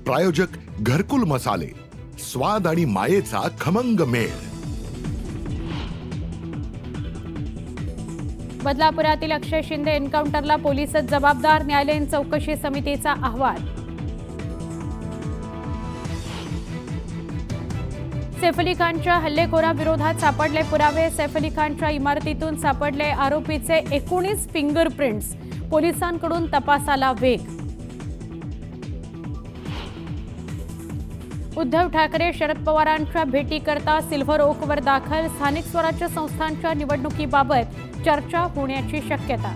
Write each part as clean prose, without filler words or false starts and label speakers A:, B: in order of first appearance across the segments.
A: प्रायोजक घरकुल मसाले, स्वाद आणि मायेचा खमंग मेळ।
B: बदलापुरातील अक्षय शिंदे एन्काउंटरला पोलीसच जबाबदार, न्यायालयीन चौकशी समितीचा अहवाल। सैफ अली खानच्या हल्लेखोराविरोधात सापडले पुरावे, सैफ अली खानच्या इमारतीतून सापडले आरोपीचे 19 फिंगरप्रिंट्स, पोलिसांकडून तपासाला वेग। उद्धव ठाकरे शरद पवारांच्या भेटीकरता सिल्व्हर ओकवर दाखल, स्थानिक स्वराज्य संस्थांच्या निवडणुकीबाबत चर्चा होण्याची शक्यता।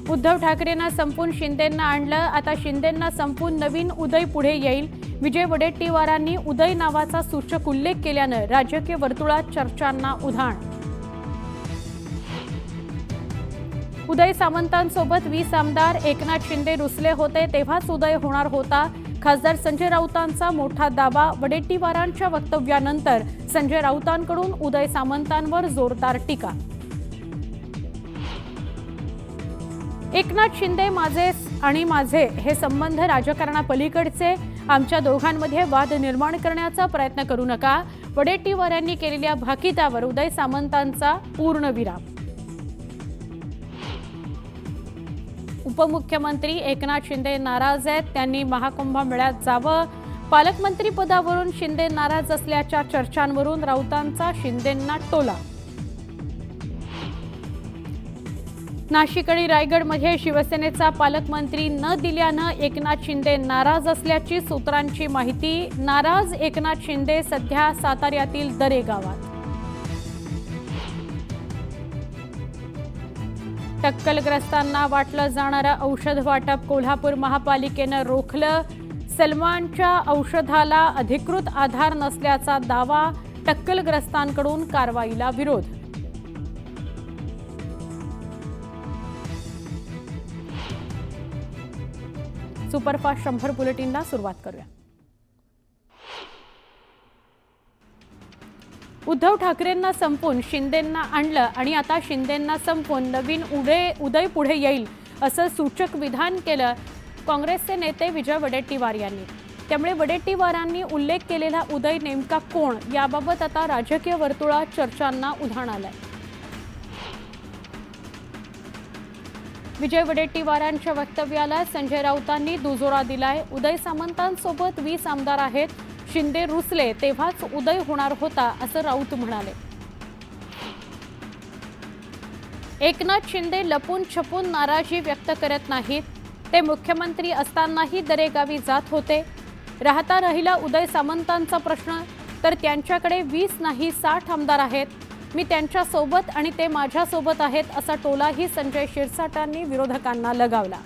B: उद्धव ठाकरेंना संपून शिंदेंना आणलं, आता शिंदेंना संपून नवीन उदय पुढे येईल। विजय वडेट्टीवारांनी उदय नावाचा सूचक उल्लेख केल्यानं राजकीय वर्तुळात चर्चांना उधाण। उदय सामंतांसोबत 20 आमदार, एकनाथ शिंदे रुसले होते तेव्हाच उदय होणार होता, खासदार संजय राऊतांचा मोठा दावा। वडेट्टीवारांच्या वक्तव्यानंतर संजय राऊतांकडून उदय सामंतांवर जोरदार टीका। एकनाथ शिंदे माझे हे संबंध राजकारणापलीकडचे, आमच्या दोघांमध्ये वाद निर्माण करण्याचा प्रयत्न करू नका। वडेट्टीवारांनी केलेल्या भाकितावर उदय सामंतांचा पूर्णविराम। उपमुख्यमंत्री एकनाथ शिंदे नाराज आहेत, त्यांनी महाकुंभमेळ्यात जावं। पालकमंत्री पदावरून शिंदे नाराज असल्याच्या चर्चांवरून राऊतांचा शिंदेंना टोला। नाशिक आणि रायगडमध्ये शिवसेनेचा पालकमंत्री न दिल्यानं एकनाथ शिंदे नाराज असल्याची सूत्रांची माहिती। नाराज एकनाथ शिंदे सध्या साताऱ्यातील दरे गावात। टक्कलग्रस्तांना वाटलं जाणारं औषध वाटप कोल्हापूर महापालिकेनं रोखलं, सलमानच्या औषधाला अधिकृत आधार नसल्याचा दावा, टक्कलग्रस्तांकडून कारवाईला विरोध। सुपरफास्ट 100 बुलेटिनला सुरुवात करूया। उद्धव ठाकरेंना संपून शिंदेंना आणलं आणि आता शिंदेंना संपून नवीन उदय पुढे येईल असं सूचक विधान केलं काँग्रेसचे नेते विजय वडेट्टीवार यांनी। त्यामुळे वडेट्टीवारांनी उल्लेख केलेला उदय नेमका कोण याबाबत आता राजकीय वर्तुळात चर्चांना उधाण आलंय। विजय वडेट्टीवारांच्या वक्तव्याला संजय राऊतांनी दुजोरा दिलाय। उदय सामंतांसोबत 20 आमदार आहेत, शिंदे रुसले तेव्हाच उदय होणार होता असं राऊत म्हणाले। एकनाथ शिंदे लपून छपून नाराजी व्यक्त करत नाहीत, ते मुख्यमंत्री असतानाही दरेगावी जात होते। राहता राहिला उदय सामंतांचा प्रश्न, तर त्यांच्याकडे 20 नाही 60 आमदार आहेत, मी त्यांच्या सोबत आणि ते माझ्या सोबत आहेत असा टोलाही संजय शिरसाटांनी विरोधकांना लगावला।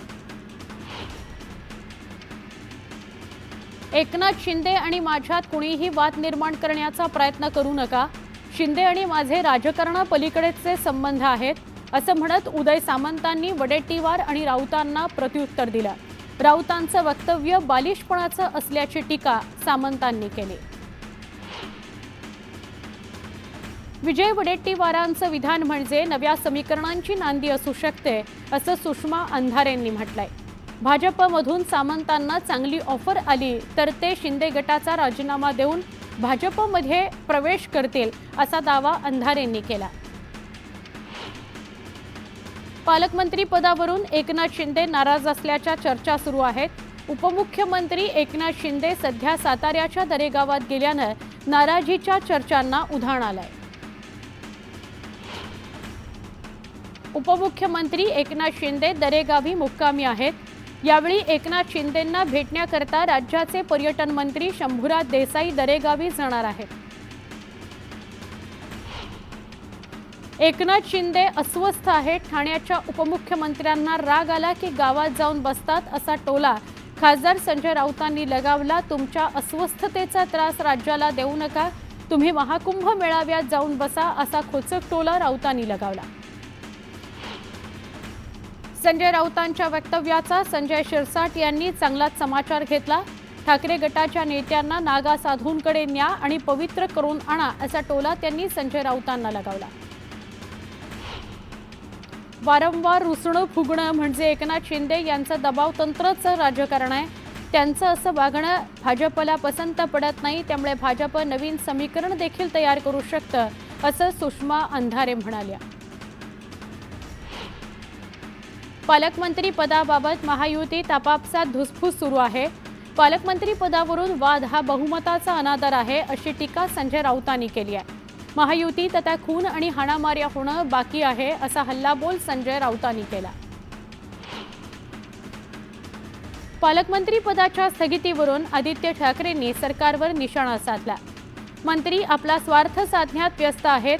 B: एकनाथ शिंदे आणि माझ्यात कुणीही वाद निर्माण करण्याचा प्रयत्न करू नका, शिंदे आणि माझे राजकारणापलीकडेचे संबंध आहेत असं म्हणत उदय सामंतांनी वडेट्टीवार आणि राऊतांना प्रत्युत्तर दिलं। राऊतांचं वक्तव्य बालिशपणाचं असल्याची टीका सामंतांनी केली। विजय वडेट्टीवारांचं विधान म्हणजे नव्या समीकरणांची नांदी असू शकते असं सुषमा अंधारेंनी म्हटलंय। भाजपमधून सामंतांना चांगली ऑफर आली तर ते शिंदे गटाचा राजीनामा देऊन भाजपमध्ये प्रवेश करतील असा दावा अंधारेंनी केला। पालकमंत्री पदावरून एकनाथ शिंदे नाराज असल्याच्या चर्चा सुरू आहेत। उपमुख्यमंत्री एकनाथ शिंदे सध्या साताऱ्याच्या दरेगावात गेल्यानं नाराजीच्या चर्चांना उधाण आलंय। उपमुख्यमंत्री एकनाथ शिंदे दरेगावी मुक्कामी आहेत। यावेळी एकनाथ शिंदेंना भेटण्याकरता राज्याचे पर्यटन मंत्री शंभूराज देसाई दरेगावी जाणार आहेत। एकनाथ शिंदे अस्वस्थ आहेत, ठाण्याच्या उपमुख्यमंत्र्यांना राग आला की गावात जाऊन बसतात असा टोला खासदार संजय राऊतांनी लगावला। तुमच्या अस्वस्थतेचा त्रास राज्याला देऊ नका, तुम्ही महाकुंभ मेळाव्यात जाऊन बसा असा खोचक टोला राऊतांनी लगावला। संजय राऊतांच्या वक्तव्याचा संजय शिरसाट यांनी चांगलाच समाचार घेतला। ठाकरे गटाच्या नेत्यांना नागा साधूंकडे न्या आणि पवित्र करून आणा असा टोला त्यांनी संजय राऊतांना लगावला। वारंवार रुसणं फुगणं म्हणजे एकनाथ शिंदे यांचं दबाव तंत्रचं राजकारण आहे. त्यांचं असं वागणं भाजपला पसंत पडत नाही. त्यामुळे भाजप नवीन समीकरण देखील तयार करू शकतं, असं सुषमा अंधारे म्हणाल्या. पालकमंत्री पदाबाबत महायुतीत आपापसात धुसफूस सुरू आहे. पालकमंत्री पदावरून वाद हा बहुमताचा अनादर आहे, अशी टीका संजय राऊतांनी केली आहे. महायुतीत आता खून आणि हाणामाऱ्या होणं बाकी आहे, असा हल्लाबोल संजय राऊतांनी केला. पालकमंत्री पदाच्या स्थगितीवरून आदित्य ठाकरेंनी सरकारवर निशाणा साधला. मंत्री आपला स्वार्थ साधण्यात व्यस्त आहेत.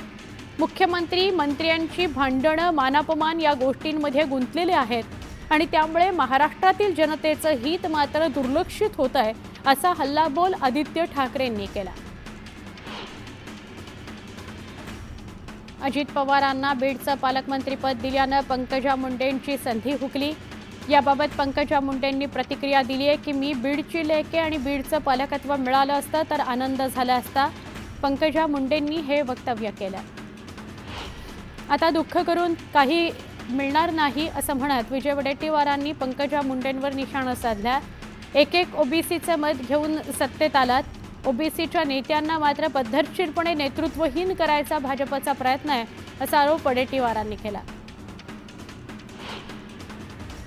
B: मुख्यमंत्री मंत्र्यांची भांडणं, मानापमान या गोष्टींमध्ये गुंतलेले आहेत आणि त्यामुळे महाराष्ट्रातील जनतेचं हित मात्र दुर्लक्षित होत आहे, असा हल्लाबोल आदित्य ठाकरेंनी केला. अजित पवारांना बीडचं पालकमंत्रीपद दिल्यानं पंकजा मुंडेंची संधी हुकली. याबाबत पंकजा मुंडेंनी प्रतिक्रिया दिली आहे की मी बीडची लेक आणि बीडचं पालकत्व मिळालं असतं तर आनंद झाला असता. पंकजा मुंडेंनी हे वक्तव्य केलं. आता दुःख करून काही मिळणार नाही असं म्हणत विजय वडेट्टीवारांनी पंकजा मुंडेंवर निशाणा साधला. एक ओबीसीचं मत घेऊन सत्तेत आलात. ओबीसीच्या नेत्यांना मात्र पद्धतशीरपणे नेतृत्वहीन करायचा भाजपचा प्रयत्न आहे, असा आरोप वडेट्टीवारांनी केला.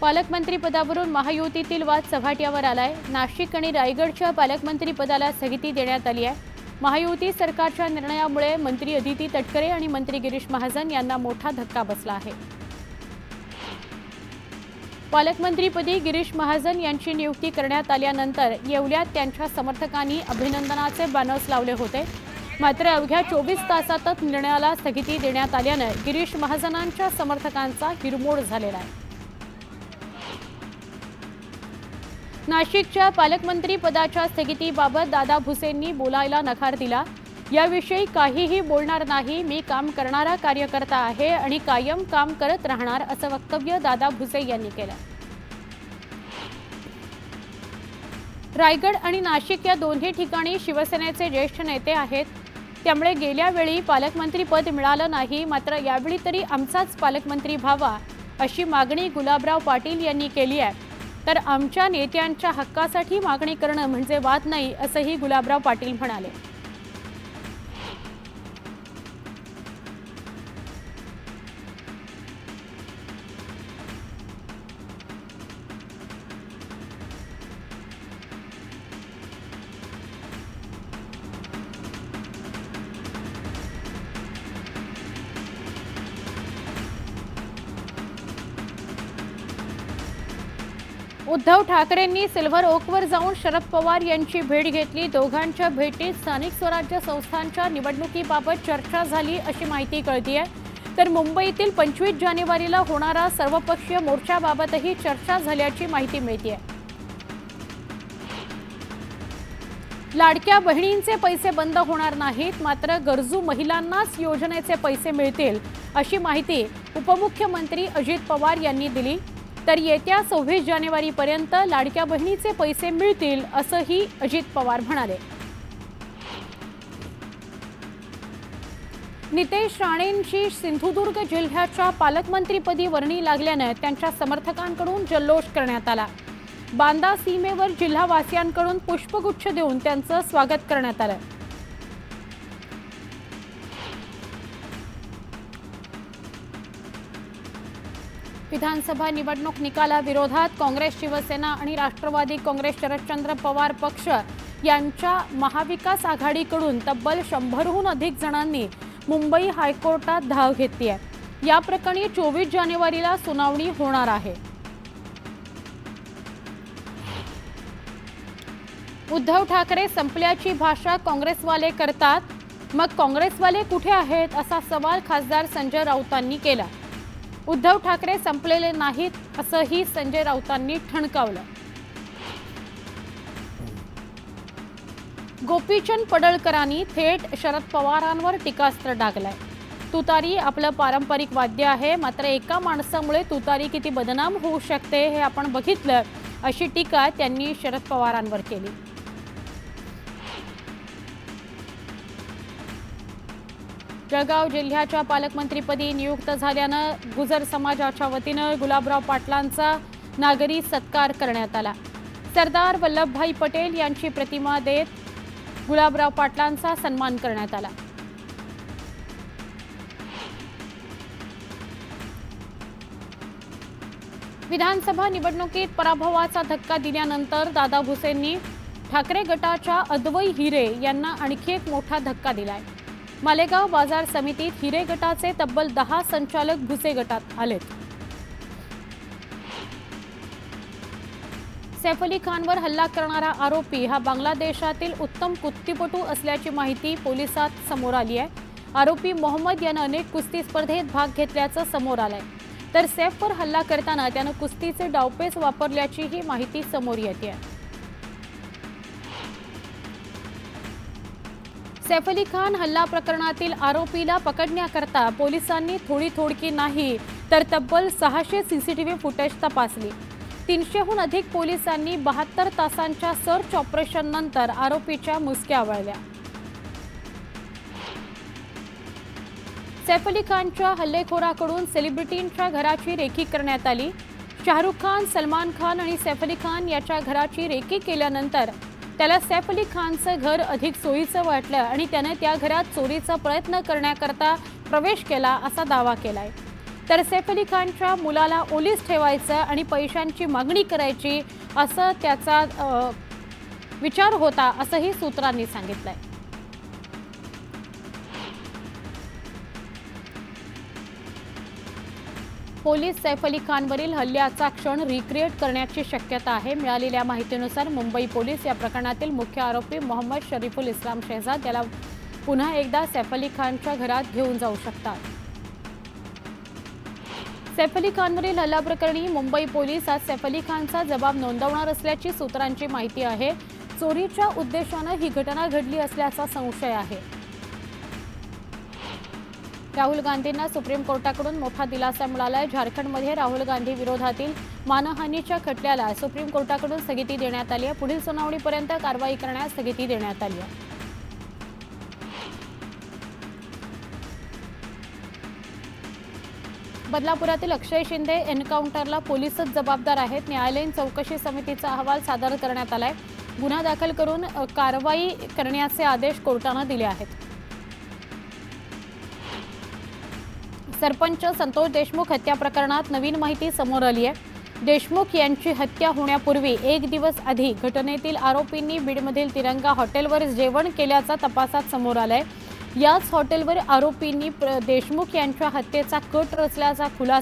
B: पालकमंत्रीपदावरून महायुतीतील वाद चव्हाट्यावर आलाय. नाशिक आणि रायगडच्या पालकमंत्रीपदाला स्थगिती देण्यात आली आहे. महायुती सरकारच्या निर्णयामुळे मंत्री अदिती तटकरे आणि मंत्री गिरीश महाजन यांना मोठा धक्का बसला आहे. पालकमंत्रीपदी गिरीश महाजन यांची नियुक्ती करण्यात आल्यानंतर येवल्यात त्यांच्या समर्थकांनी अभिनंदनाचे बॅनर्स लावले होते. मात्र अवघ्या 24 तासातच निर्णयाला स्थगिती देण्यात आल्यानं गिरीश महाजनांच्या समर्थकांचा हिरमोड झालेला आहे. नाशिकच्या पालकमंत्री पदाच्या स्थगितीबाबत दादा भुसेंनी बोलायला नकार दिला. याविषयी काहीही बोलणार नाही. मी काम करणारा कार्यकर्ता आहे आणि कायम काम करत राहणार, असं वक्तव्य दादा भुसे यांनी केलं. रायगड आणि नाशिक या दोन्ही ठिकाणी शिवसेनेचे ज्येष्ठ नेते आहेत. त्यामुळे गेल्या वेळी पालकमंत्रीपद मिळालं नाही, मात्र यावेळी तरी आमचाच पालकमंत्री व्हावा अशी मागणी गुलाबराव पाटील यांनी केली आहे. तर आमच्या नेत्यांच्या हक्कासाठी मागणी करणं म्हणजे वाद नाही, असंही गुलाबराव पाटील म्हणाले. उद्धव ठाकरेंनी सिल्व्हर ओकवर जाऊन शरद पवार यांची भेट घेतली. दोघांच्या भेटीत स्थानिक स्वराज्य संस्थांच्या निवडणुकीबाबत चर्चा झाली, अशी माहिती कळतीये. तर मुंबईतील 25 जानेवारीला होणारा सर्वपक्षीय मोर्चाबाबतही चर्चा झाल्याची माहिती मिळतेय. लाडक्या बहिणींचे पैसे बंद होणार नाहीत, मात्र गरजू महिलांनाच योजनेचे पैसे मिळतील, अशी माहिती उपमुख्यमंत्री अजित पवार यांनी दिली. तर येत्या 26 जानेवारीपर्यंत लाडक्या बहिणीचे पैसे मिळतील, असंही अजित पवार म्हणाले. नितेश राणेंची सिंधुदुर्ग जिल्ह्याच्या पालकमंत्रीपदी वर्णी लागल्यानं त्यांच्या समर्थकांकडून जल्लोष करण्यात आला. बांदा सीमेवर जिल्हावासियांकडून पुष्पगुच्छ देऊन त्यांचं स्वागत करण्यात आलं. विधानसभा निवडणूक निकालाविरोधात काँग्रेस, शिवसेना आणि राष्ट्रवादी काँग्रेस शरदचंद्र पवार पक्ष यांच्या महाविकास आघाडीकडून तब्बल 100हून अधिक जणांनी मुंबई हायकोर्टात धाव घेतली आहे. या प्रकरणी 24 जानेवारीला सुनावणी होणार आहे. उद्धव ठाकरे संपल्याची भाषा काँग्रेसवाले करतात, मग काँग्रेसवाले कुठे आहेत, असा सवाल खासदार संजय राऊतांनी केला. उद्धव ठाकरे संपलेले नाहीत, असंही संजय राऊतांनी ठणकावलं. गोपीचंद पडळकरांनी थेट शरद पवारांवर टीकास्त्र डागलंय. तुतारी आपलं पारंपरिक वाद्य आहे, मात्र एका माणसामुळे तुतारी किती बदनाम होऊ शकते हे आपण बघितलं, अशी टीका त्यांनी शरद पवारांवर केली. जळगाव जिल्ह्याच्या पालकमंत्रीपदी नियुक्त झाल्यानं गुजर समाजाच्या वतीनं गुलाबराव पाटलांचा नागरी सत्कार करण्यात आला। सरदार वल्लभभाई पटेल यांची प्रतिमा देत गुलाबराव पाटलांचा सन्मान करण्यात आला। विधानसभा निवडणुकीत पराभवाचा धक्का दिल्यानंतर दादा भुसेंनी ठाकरे गटाच्या अद्वै हिरे यांना आणखी एक मोठा धक्का दिलाय। मालेगाव बाजार समितीत हिरे गटाचे तब्बल 10 संचालक भुसे गटात आलेत। सैफ अली खानवर हल्ला करणारा आरोपी हा बांगलादेशातील उत्तम कुस्तीपटू असल्याची माहिती पोलिसात समोर आली आहे। आरोपी मोहम्मद यानं अनेक कुस्ती स्पर्धेत भाग घेतल्याचं समोर आलंय, तर सैफवर हल्ला करताना त्यानं कुस्तीचे डावपेच वापरल्याचीही माहिती समोर येते। सैफ अली खान हल्ला प्रकरणातील आरोपीला पकडण्याकरता पोलिसांनी थोडकी नाही तर तब्बल 600 सीसीटीव्ही फुटेज तपासली। 300हून अधिक पोलिसांनी 72 तासांच्या सर्च ऑपरेशन नंतर आरोपीच्या मुसक्या आवळल्या। सैफ अली खानच्या हल्लेखोराकडून सेलिब्रिटींच्या घराची रेकी करण्यात आली। शाहरुख खान, सलमान खान आणि सैफ अली खान याच्या घराची रेकी केल्यानंतर त्याला सैफ अली खानचं घर अधिक सोयीचं वाटलं आणि त्याने त्या घरात चोरीचा प्रयत्न करण्याकरता प्रवेश केला असा दावा केलाय। तर सैफ अली खानच्या मुलाला ओलीस ठेवायचं आणि पैशांची मागणी करायची असं त्याचा विचार होता असंही सूत्रांनी सांगितलंय। पोलीस सैफ अली खानवरील हल्ल्याचा क्षण रिक्रिएट करण्याची शक्यता आहे। मिळालेल्या माहितीनुसार मुंबई पोलीस या प्रकरणातील मुख्य आरोपी मोहम्मद शरीफुल इस्लाम शहजाद याला पुन्हा एकदा सैफ अली खानच्या घरात घेऊन जाऊ शकतात। सैफ अली खानवरील हल्ला प्रकरणी मुंबई पोलीस आज सैफ अली खानचा जबाब नोंदवणार असल्याची सूत्रांची माहिती आहे। चोरीच्या उद्देशानं ही घटना घडली असल्याचा संशय आहे। राहुल गांधींना सुप्रीम कोर्टाकडून मोठा दिलासा मिळालाय। झारखंडमध्ये राहुल गांधी विरोधातील मानहानीच्या खटल्याला सुप्रीम कोर्टाकडून स्थगिती देण्यात आली आहे। पुढील सुनावणीपर्यंत कारवाई करण्यास स्थगिती देण्यात आली आहे। बदलापुरातील अक्षय शिंदे एन्काउंटरला पोलीसच जबाबदार आहेत। न्यायालयीन चौकशी समितीचा अहवाल सादर करण्यात आलाय। गुन्हा दाखल करून कारवाई करण्याचे आदेश कोर्टाने दिले आहेत। सरपंच संतोष देशमुख हत्या प्रकरणात नवीन माहिती समोर आली आहे। देशमुख यांची हत्या होण्यापूर्वी 1 दिवस आधी घटनेतील आरोपींनी बीडमधील तिरंगा हॉटेलवर जेवण केल्याचा तपासात समोर आलाय। याच हॉटेलवर आरोपींनी देशमुख यांच्या हत्येचा कट रचल्याचा खुलासा